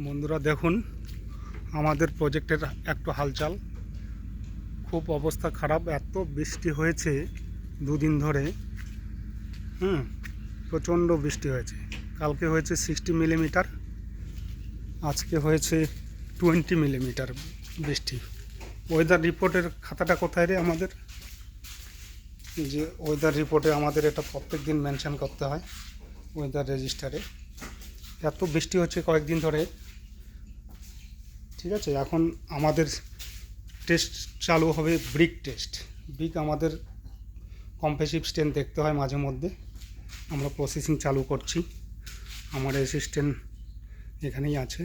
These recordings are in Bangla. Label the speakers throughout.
Speaker 1: বন্ধুরা দেখুন আমাদের প্রজেক্টের একটু হালচাল। খুব অবস্থা খারাপ, এত বৃষ্টি হয়েছে দুদিন ধরে। প্রচণ্ড বৃষ্টি হয়েছে। কালকে হয়েছে 60 মিলিমিটার, আজকে হয়েছে 20 মিলিমিটার বৃষ্টি। ওয়েদার রিপোর্টের খাতাটা কোথায় রে আমাদের? যে ওয়েদার রিপোর্টে আমাদের এটা প্রত্যেক দিন মেনশন করতে হয় ওয়েদার রেজিস্টারে। এত বৃষ্টি হচ্ছে কয়েকদিন ধরে। ঠিক আছে, এখন আমাদের টেস্ট চালু হবে, ব্রিক টেস্ট। ব্রিক আমাদের কম্প্রেসিভ স্ট্রেন্থ দেখতে হয় মাঝে মধ্যে। আমরা প্রসেসিং চালু করছি। আমার অ্যাসিস্ট্যান্ট এখানেই আছে।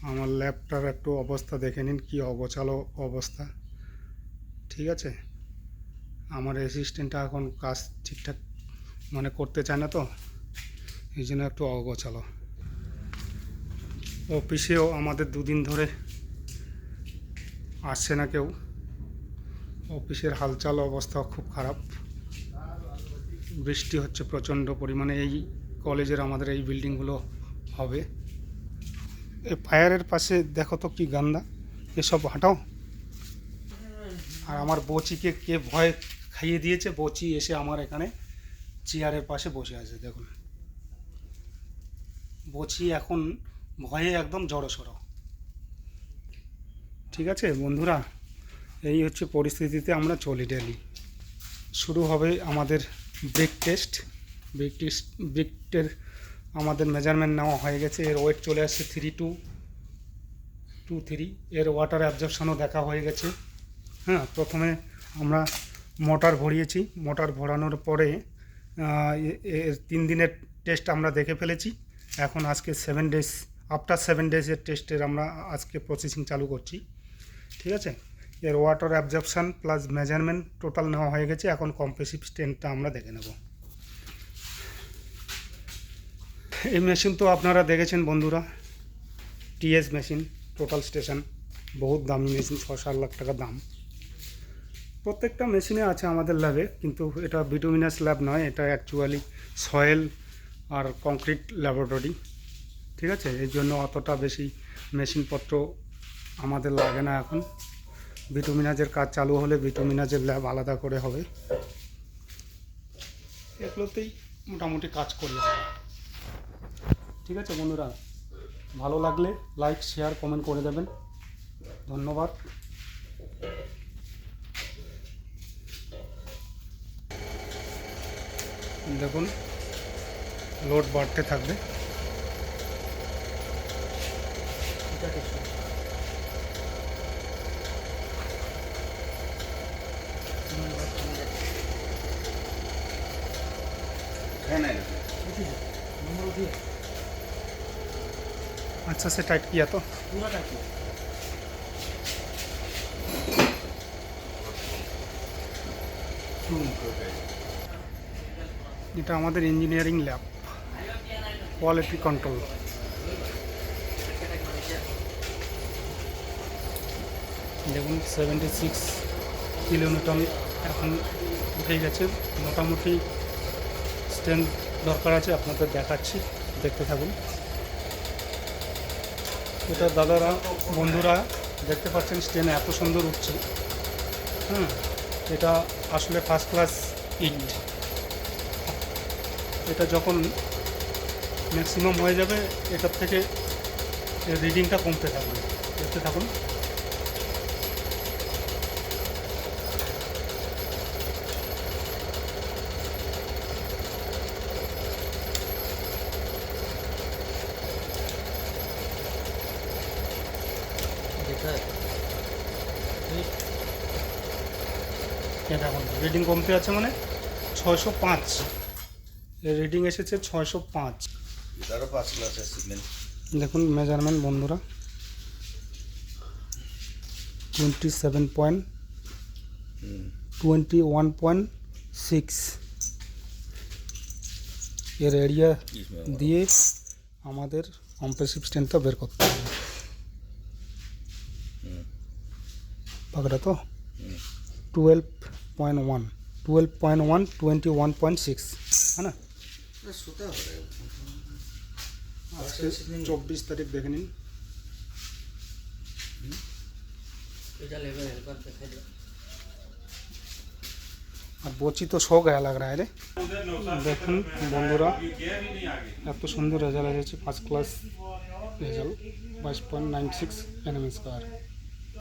Speaker 1: আমার ল্যাবটার একটু অবস্থা দেখে নিন, কী অগোছালো অবস্থা। ঠিক আছে, আমার অ্যাসিস্ট্যান্টটা এখন কাজ ঠিকঠাক করতে চায় না, তো এই জন্য একটু অগোছালো। অফিসেও আমাদের দুদিন ধরে আসছে না কেউ। অফিসের হালচাল অবস্থা খুব খারাপ। বৃষ্টি হচ্ছে প্রচণ্ড পরিমাণে। এই কলেজের আমাদের এই বিল্ডিংগুলো হবে। এই ফায়ারের পাশে দেখো তো কি গান্দা, এসব হাঁটাও। আর আমার বচিকে কে ভয় খাইয়ে দিয়েছে। বচি এসে আমার এখানে চেয়ারের পাশে বসে আছে, দেখুন। বচি এখন ভয়ে একদম জড়সড়। ঠিক আছে বন্ধুরা, এই হচ্ছে পরিস্থিতিতে আমরা চলি ডেলি। শুরু হবে আমাদের ব্রিক টেস্ট। ব্রিকটের আমাদের মেজারমেন্ট নেওয়া হয়ে গেছে। এর ওয়েট চলে আসছে 3223। এর ওয়াটার অ্যাবজর্পশনও দেখা হয়ে গেছে। প্রথমে আমরা মোটর ভরিয়েছি। মোটর ভরানোর পরে এর 3 দিনের টেস্ট আমরা দেখে ফেলেছি। এখন আজকে 7 ডেজ, আফটার 7 ডেজের টেস্টের আমরা আজকে প্রসেসিং চালু করছি। ঠিক আছে, এর water absorption plus measurement total নেওয়া হয়ে গেছে। এখন কম্প্রেসিভ স্ট্রেন্থটা আমরা দেখে নেব। এই মেশিন তো আপনারা দেখেছেন বন্ধুরা, টিএস মেশিন, টোটাল স্টেশন। বহুত দামি মেশিন, 6-7 লাখ টাকা দাম। প্রত্যেকটা মেশিনে আছে আমাদের ল্যাবে, কিন্তু এটা বিটুমিনাস ল্যাব নয়, এটা অ্যাকচুয়ালি সয়েল আর কংক্রিট ল্যাবরেটরি। ঠিক আছে, এই জন্য অতটা বেশি মেশিনপত্র আমাদের লাগে না এখন। বিটুমিনাজের কাজ চালু হলে বিটুমিনাজের ল্যাব আলাদা করে হবে। এগুলোতেই মোটামুটি কাজ করি আমরা। ঠিক আছে বন্ধুরা, ভালো লাগলে লাইক, শেয়ার, কমেন্ট করে দেবেন। ধন্যবাদ। দেখুন লোড বাড়তে থাকবে। अच्छा से टाइट किया तो पूरा टाइट किया। এটা আমাদের ইঞ্জিনিয়ারিং ল্যাব, কোয়ালিটি কন্ট্রোল। দেখুন 76 কিলোনিউটন এখন উঠে গেছে। মোটামুটি স্ট্রেন্থ দরকার আছে, আপনাদের দেখাচ্ছি, দেখতে থাকুন। এটা দাদারা, বন্ধুরা দেখতে পাচ্ছেন স্ট্রেন এত সুন্দর উঠছে। এটা আসলে ফার্স্ট ক্লাস ইট। এটা যখন ম্যাক্সিমাম হয়ে যাবে, এটার থেকে রিডিংটা কমতে থাকবে। দেখতে থাকুন। দেখুন রিডিং কমতে আছে, 605 এর রিডিং এসেছে 605। দেখুন মেজারমেন্ট বন্ধুরা, 21.6 এর এরিয়া দিয়ে আমাদের কম্প্রেসিভ স্ট্রেন্থটা বের করতে হবে। পাকড়া তো 12.1, 21.6 है ना। আজকে 24 তারিখ দেখে নিন। আর বচি তো শো গায়া লাগ রা রে। দেখুন বন্ধুরা, এত সুন্দর রেজাল্ট এসেছে, first class result 22.96 NM square.